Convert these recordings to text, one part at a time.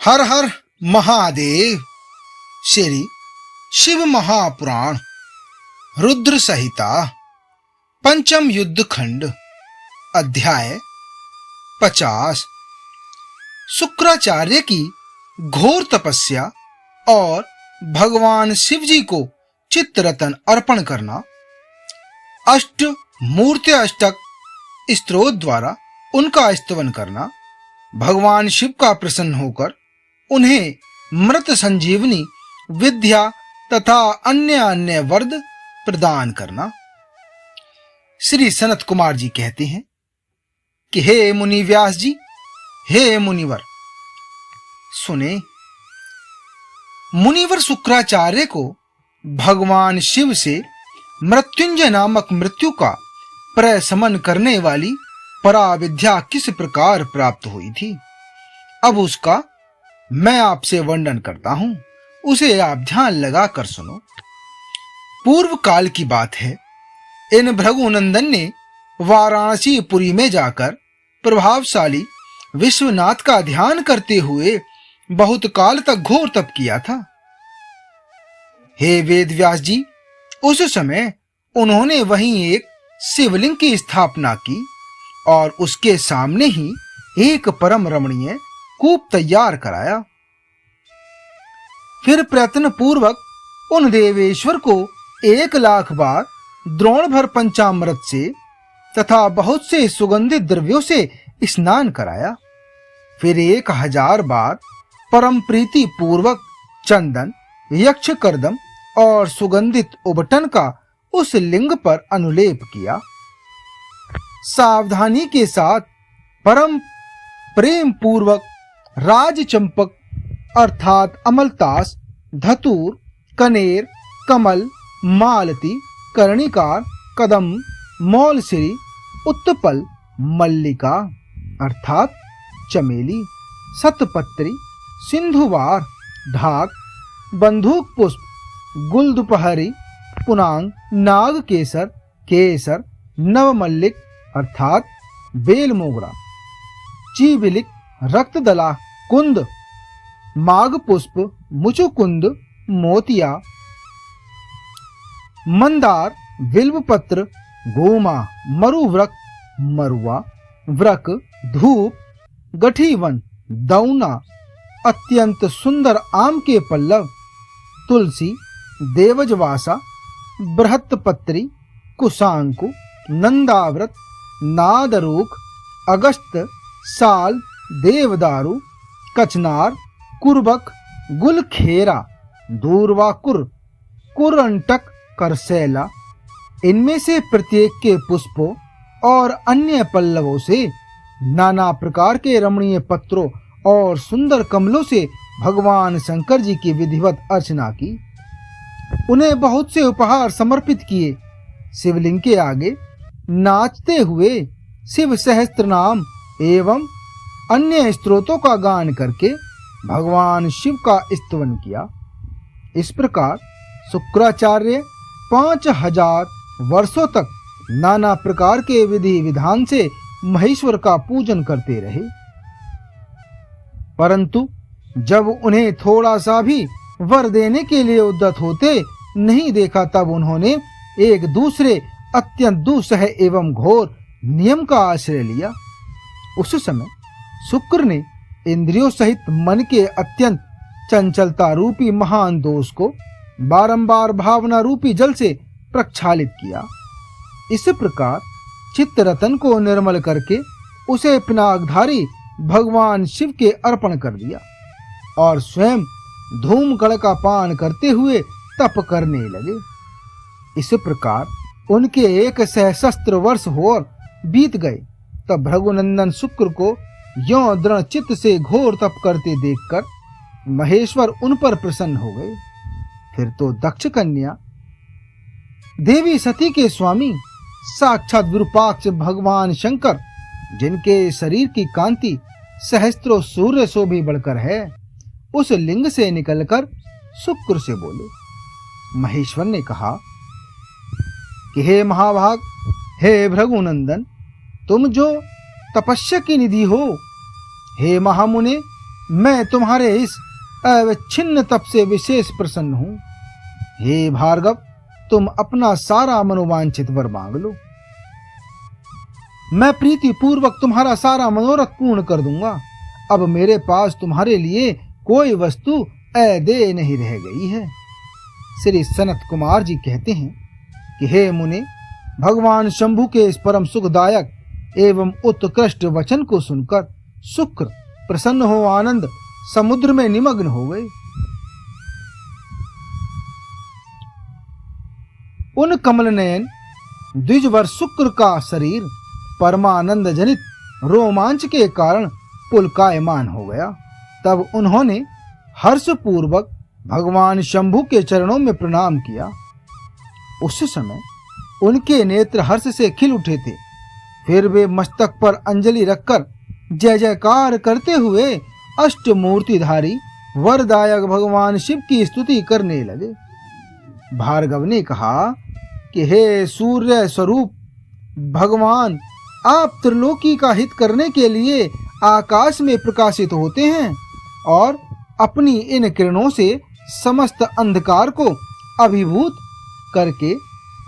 हर हर महादेव। श्री शिव महापुराण रुद्र संहिता पंचम युद्ध खंड अध्याय 50। शुक्राचार्य की घोर तपस्या और भगवान शिव जी को चित्तरतन अर्पण करना। अष्ट मूर्ति अष्टक स्तोत्र द्वारा उनका स्तवन करना। भगवान शिव का प्रसन्न होकर उन्हें मृत संजीवनी विद्या तथा अन्य अन्य वरद प्रदान करना। श्री सनत कुमार जी कहते हैं कि हे मुनि व्यास जी, हे मुनिवर सुने। मुनिवर शुक्राचार्य को भगवान शिव से मृत्युंजय नामक मृत्यु का प्रशमन करने वाली पराविद्या किस प्रकार प्राप्त हुई थी, अब उसका मैं आपसे वर्णन करता हूं, उसे आप ध्यान लगाकर सुनो। पूर्व काल की बात है। इन भृगुनंदन ने वाराणसी पुरी में जाकर प्रभावशाली विश्वनाथ का ध्यान करते हुए बहुत काल तक घोर तप किया था। हे वेद व्यास जी, उस समय उन्होंने वहीं एक शिवलिंग की स्थापना की और उसके सामने ही एक परम रमणीय कूप तैयार कराया। फिर प्रयत्न पूर्वक उन देवेश्वर को 1,00,000 बार द्रोण भर पंचामृत से तथा बहुत से सुगंधित द्रव्यों से स्नान कराया। फिर 1,000 बार परम प्रीति पूर्वक चंदन, यक्ष कर्दम और सुगंधित उबटन का उस लिंग पर अनुलेप किया। सावधानी के साथ परम प्रेम पूर्वक राजचंपक अर्थात अमलतास, धतूर, कनेर, कमल, मालती, कर्णिकार, कदम, मौलश्री, उत्पल, मल्लिका अर्थात चमेली, सतपत्री, सिंधुवार, ढाक, बंदूक पुष्प, गुलदुपहरी, पुनांग, नाग केसर, केसर, नवमल्लिक अर्थात बेल मोगरा, चीबिलिक, रक्तदला, कुंद, माघ पुष्प, मुचुकुंद, मोतिया, मंदार, बिल्वपत्र, गोमा, मरुव्रक, मरुआ, व्रक, धूप, गठीवन, दौना, अत्यंत सुंदर आम के पल्लव, तुलसी, देवजवासा, बृहत्पत्री, कुशांकु, नंदाव्रत, नादरूख, अगस्त, साल, देवदारू, कचनार, कुर्बक, गुलखेरा, दूर्वाकुर, कुरंटक, करसैला, इनमें से प्रत्येक के पुष्पों और अन्य पल्लवों से नाना प्रकार के रमणीय पत्रों और सुंदर कमलों से भगवान शंकर जी की विधिवत अर्चना की। उन्हें बहुत से उपहार समर्पित किए। शिवलिंग के आगे नाचते हुए शिव सहस्त्र नाम एवं अन्य स्तोत्रों का गान करके भगवान शिव का स्तवन किया। इस प्रकार शुक्राचार्य 5,000 वर्षों तक नाना प्रकार के विधि विधान से महेश्वर का पूजन करते रहे। परंतु जब उन्हें थोड़ा सा भी वर देने के लिए उद्यत होते नहीं देखा, तब उन्होंने एक दूसरे अत्यंत दुस्सह एवं घोर नियम का आश्रय लिया। उस समय शुक्र ने इंद्रियों सहित मन के अत्यंत चंचलता रूपी महान दोष को बारंबार भावना रूपी जल से प्रक्षालित किया। इस प्रकार चित्तरतन को निर्मल करके उसे पिनाकधारी भगवान शिव के अर्पण कर दिया और स्वयं धूमकण का पान करते हुए तप करने लगे। इस प्रकार उनके 1 सहस्त्र वर्ष हो बीत गए। तब भृगुनंदन शुक्र को यों दृढ़ चित्त से घोर तप करते देखकर महेश्वर उन पर प्रसन्न हो गए। फिर तो दक्ष कन्या देवी सती के स्वामी साक्षात विरूपाक्ष भगवान शंकर, जिनके शरीर की कांति सहस्त्रों सूर्य से भी बढ़कर है, उस लिंग से निकलकर शुक्र से बोले। महेश्वर ने कहा कि हे महाभाग, हे भृगुनंदन, तुम जो तपस्या की निधि हो, हे महामुने, मैं तुम्हारे इस अविच्छिन्न तप से विशेष प्रसन्न हूं। हे भार्गव, तुम अपना सारा मनोवांछित वर मांग लो। मैं प्रीति पूर्वक तुम्हारा सारा मनोरथ पूर्ण कर दूंगा। अब मेरे पास तुम्हारे लिए कोई वस्तु अदेय नहीं रह गई है। श्री सनत कुमार जी कहते हैं कि हे मुने, भगवान शंभु के इस परम सुखदायक एवं उत्कृष्ट वचन को सुनकर शुक्र प्रसन्न हो आनंद समुद्र में निमग्न हो गए। उन कमल नयन द्विजवर शुक्र का शरीर परमानंद जनित रोमांच के कारण पुलकायमान हो गया। तब उन्होंने हर्षपूर्वक भगवान शंभु के चरणों में प्रणाम किया। उस समय उनके नेत्र हर्ष से खिल उठे थे। फिर वे मस्तक पर अंजलि रखकर जय जयकार करते हुए अष्टमूर्तिधारी वरदायक भगवान शिव की स्तुति करने लगे। भार्गव ने कहा कि हे सूर्य स्वरूप भगवान, आप त्रिलोकी का हित करने के लिए आकाश में प्रकाशित होते हैं और अपनी इन किरणों से समस्त अंधकार को अभिभूत करके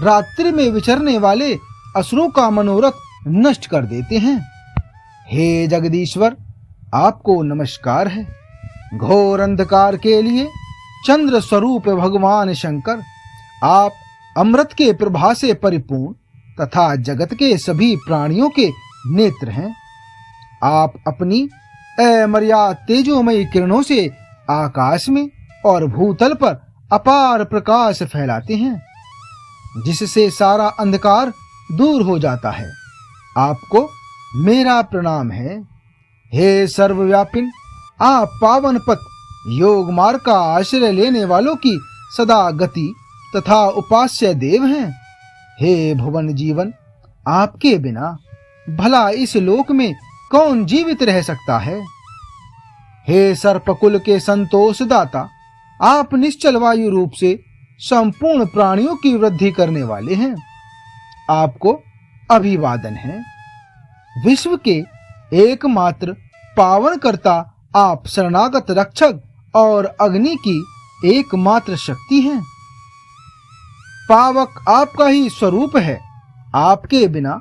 रात्रि में विचरने वाले असुरों का मनोरथ नष्ट कर देते हैं। हे जगदीश्वर, आपको नमस्कार है। घोर अंधकार के लिए चंद्र स्वरूप भगवान शंकर, आप अमृत के प्रभा से परिपूर्ण तथा जगत के सभी प्राणियों के नेत्र हैं। आप अपनी अमर्याद तेजोमयी किरणों से आकाश में और भूतल पर अपार प्रकाश फैलाते हैं, जिससे सारा अंधकार दूर हो जाता है। आपको मेरा प्रणाम है। हे सर्वव्यापिन, आप पावन पथ योग मार्ग का आश्रय लेने वालों की सदा गति तथा उपास्य देव हैं। हे भुवन जीवन, आपके बिना भला इस लोक में कौन जीवित रह सकता है। हे सर्पकुल के संतोष दाता, आप निश्चल वायु रूप से संपूर्ण प्राणियों की वृद्धि करने वाले हैं। आपको अभिवादन है। विश्व के एकमात्र पावन कर्ता आप शरणागत रक्षक और अग्नि की एकमात्र शक्ति हैं। पावक आपका ही स्वरूप है। आपके बिना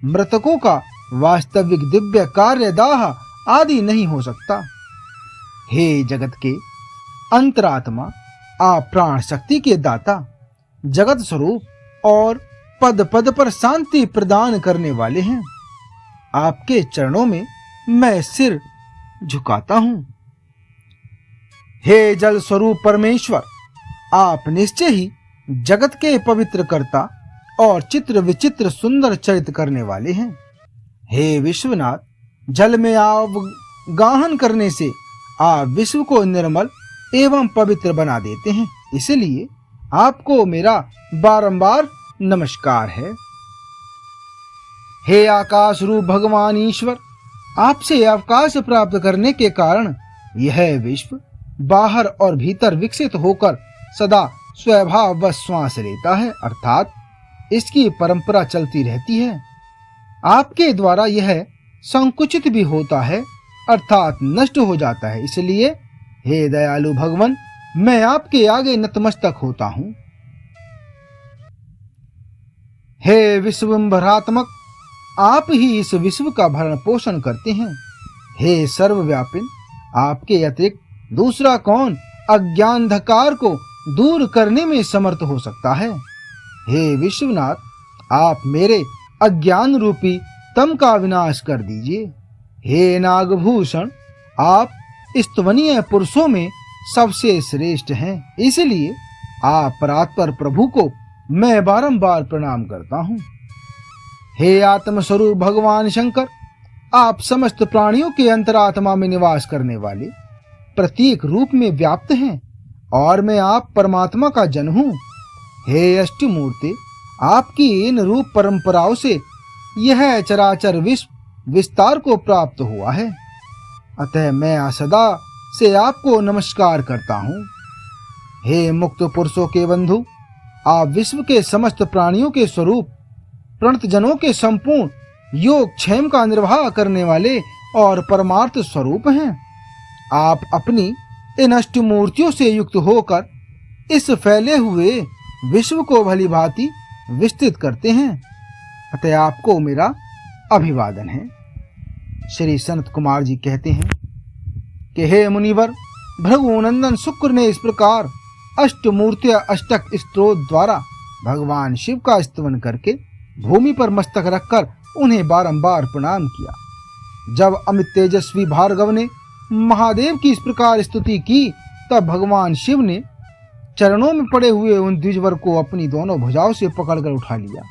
मृतकों का वास्तविक दिव्य कार्य दाह आदि नहीं हो सकता। हे जगत के अंतरात्मा, आप प्राण शक्ति के दाता, जगत स्वरूप और पद पद पर शांति प्रदान करने वाले हैं। आपके चरणों में मैं सिर झुकाता हूं। हे जल स्वरूप परमेश्वर, आप निश्चय ही जगत के पवित्र कर्ता और चित्र विचित्र सुंदर चरित्र करने वाले हैं। हे विश्वनाथ, जल में आवाहन करने से आप विश्व को निर्मल एवं पवित्र बना देते हैं, इसलिए आपको मेरा बारंबार नमस्कार है। हे आकाश रूप भगवान ईश्वर, आपसे अवकाश प्राप्त करने के कारण यह विश्व बाहर और भीतर विकसित होकर सदा स्वभाव व श्वास लेता है, अर्थात इसकी परंपरा चलती रहती है। आपके द्वारा यह संकुचित भी होता है, अर्थात नष्ट हो जाता है। इसलिए हे दयालु भगवान, मैं आपके आगे नतमस्तक होता हूं। हे विश्वंभरात्मक, आप ही इस विश्व का भरण पोषण करते हैं। हे सर्वव्यापिन, आपके अतिरिक्त दूसरा कौन अज्ञान अंधकार को दूर करने में समर्थ हो सकता है। हे विश्वनाथ, आप मेरे अज्ञान रूपी तम का विनाश कर दीजिए। हे नागभूषण, आप स्तवनीय पुरुषों में सबसे श्रेष्ठ हैं, इसलिए आप परात्पर प्रभु को मैं बारंबार प्रणाम करता हूँ। हे आत्मस्वरूप भगवान शंकर, आप समस्त प्राणियों के अंतरात्मा में निवास करने वाले प्रत्येक रूप में व्याप्त हैं और मैं आप परमात्मा का जन हूँ। हे अष्टमूर्ति, आपकी इन रूप परंपराओं से यह चराचर विश्व विस्तार को प्राप्त हुआ है, अतः मैं सदा से आपको नमस्कार करता हूँ। हे मुक्त पुरुषों के बंधु, आप विश्व के समस्त प्राणियों के स्वरूप, प्रणत जनों के संपूर्ण योग क्षेम का निर्वाह करने वाले और परमार्थ स्वरूप हैं। आप अपनी इन अष्ट मूर्तियों से युक्त होकर इस फैले हुए विश्व को भली भांति विस्तृत करते हैं, अतः आपको मेरा अभिवादन है। श्री सनत कुमार जी कहते हैं कि हे मुनिवर, भृगुनंदन शुक्र ने इस प्रकार अष्टमूर्ति अष्टक स्त्रोत द्वारा भगवान शिव का स्तवन करके भूमि पर मस्तक रखकर उन्हें बारंबार प्रणाम किया। जब अमित तेजस्वी भार्गव ने महादेव की इस प्रकार स्तुति की, तब भगवान शिव ने चरणों में पड़े हुए उन द्विजवर को अपनी दोनों भुजाओं से पकड़कर उठा लिया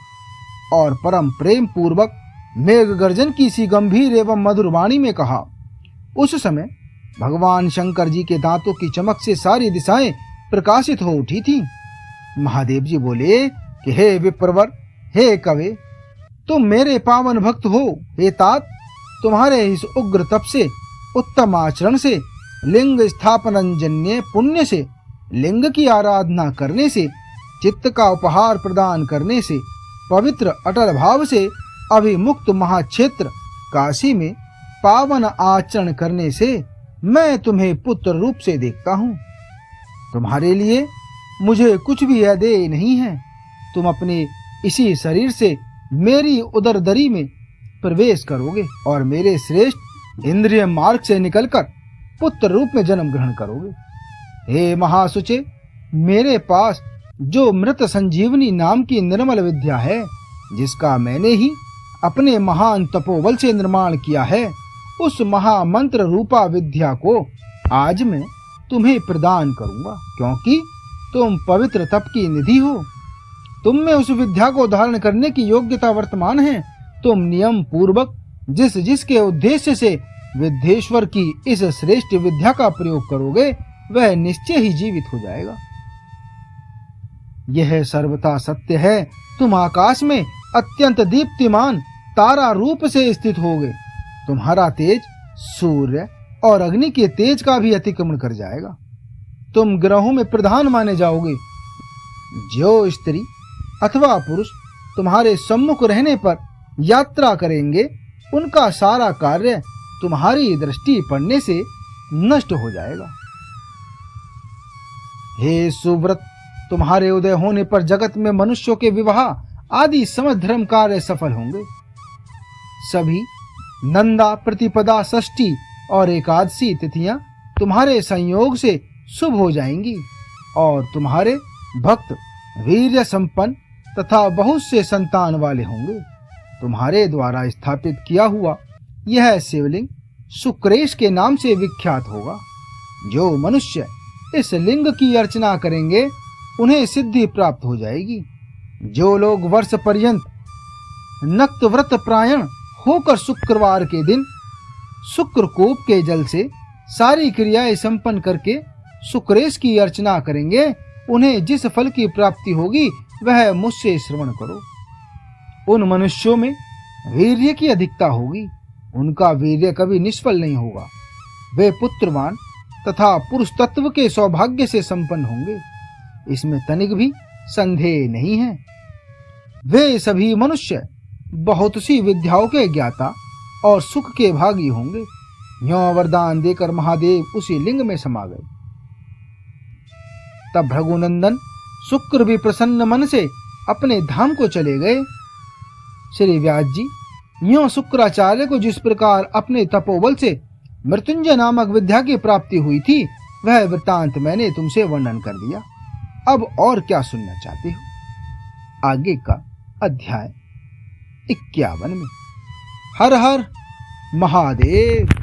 और परम प्रेम पूर्वक मेघ गर्जन की सी गंभीर एवं मधुर वाणी में कहा। उस समय भगवान शंकर जी के दांतों की चमक से सारी दिशाएं प्रकाशित हो उठी थीं। महादेव जी बोले कि हे विप्रवर, हे कवे, तुम मेरे पावन भक्त हो। हे तात, तुम्हारे इस उग्र तप से, उत्तम आचरण से, लिंग स्थापनजन्य पुण्य से, लिंग की आराधना करने से, चित्त का उपहार प्रदान करने से, पवित्र अटल भाव से अभिमुक्त महाक्षेत्र काशी में पावन आचरण करने से मैं तुम्हें पुत्र रूप से देखता हूँ। तुम्हारे लिए मुझे कुछ भी अदेय नहीं है। तुम अपने इसी शरीर से मेरी उदरदरी में प्रवेश करोगे और मेरे श्रेष्ठ इंद्रिय मार्ग से निकलकर पुत्र रूप में जन्म ग्रहण करोगे। हे महासुचे, मेरे पास जो मृत संजीवनी नाम की निर्मल विद्या है, जिसका मैंने ही अपने महान तपोबल से निर्माण किया है, उस महामंत्र रूपा विद्या को आज मैं तुम्हें प्रदान करूंगा, क्योंकि तुम पवित्र तप की निधि हो। तुम में उस विद्या को धारण करने की योग्यता वर्तमान है। तुम नियम पूर्वक जिस जिसके उद्देश्य से विद्येश्वर की इस श्रेष्ठ विद्या का प्रयोग करोगे, वह निश्चय ही जीवित हो जाएगा। यह सर्वथा सत्य है। तुम आकाश में अत्यंत दीप्तिमान तारा रूप से स्थित होगे। तुम्हारा तेज सूर्य और अग्नि के तेज का भी अतिक्रमण कर जाएगा। तुम ग्रहों में प्रधान माने जाओगे। जो स्त्री अथवा पुरुष तुम्हारे सम्मुख रहने पर यात्रा करेंगे, उनका सारा कार्य तुम्हारी दृष्टि पड़ने से नष्ट हो जाएगा। हे सुव्रत, तुम्हारे उदय होने पर जगत में मनुष्यों के विवाह आदि समस्त धर्म कार्य सफल होंगे। सभी नंदा, प्रतिपदा, षष्ठी और एकादशी तिथियां तुम्हारे संयोग से शुभ हो जाएंगी और तुम्हारे भक्त वीर्य संपन्न तथा बहुत से संतान वाले होंगे। तुम्हारे द्वारा स्थापित किया हुआ यह शिवलिंग शुक्रेश के नाम से विख्यात होगा। जो मनुष्य इस लिंग की अर्चना करेंगे, उन्हें सिद्धि प्राप्त हो जाएगी। जो लोग वर्ष पर्यंत नक्त व्रत प्रायण होकर शुक्रवार के दिन शुक्रकूप के जल से सारी क्रियाएं संपन्न करके शुक्रेश की अर्चना करेंगे, उन्हें जिस फल की प्राप्ति होगी वह मुझसे श्रवण करो। उन मनुष्यों में वीर्य की अधिकता होगी। उनका वीर्य कभी निष्फल नहीं होगा। वे पुत्रवान तथा पुरुष तत्व के सौभाग्य से संपन्न होंगे, इसमें तनिक भी संदेह नहीं है। वे सभी मनुष्य बहुत सी विद्याओं के ज्ञाता और सुख के भागी होंगे। यों वरदान देकर महादेव उसी लिंग में समा गए। तब भृगुनंदन शुक्र भी प्रसन्न मन से अपने धाम को चले गए। श्री व्यास जी, यों शुक्राचार्य को जिस प्रकार अपने तपोबल से मृत्युंजय नामक विद्या की प्राप्ति हुई थी, वह वृत्तांत मैंने तुमसे वर्णन कर दिया। अब और क्या सुनना चाहते हो? आगे का अध्याय 51 में। हर हर महादेव।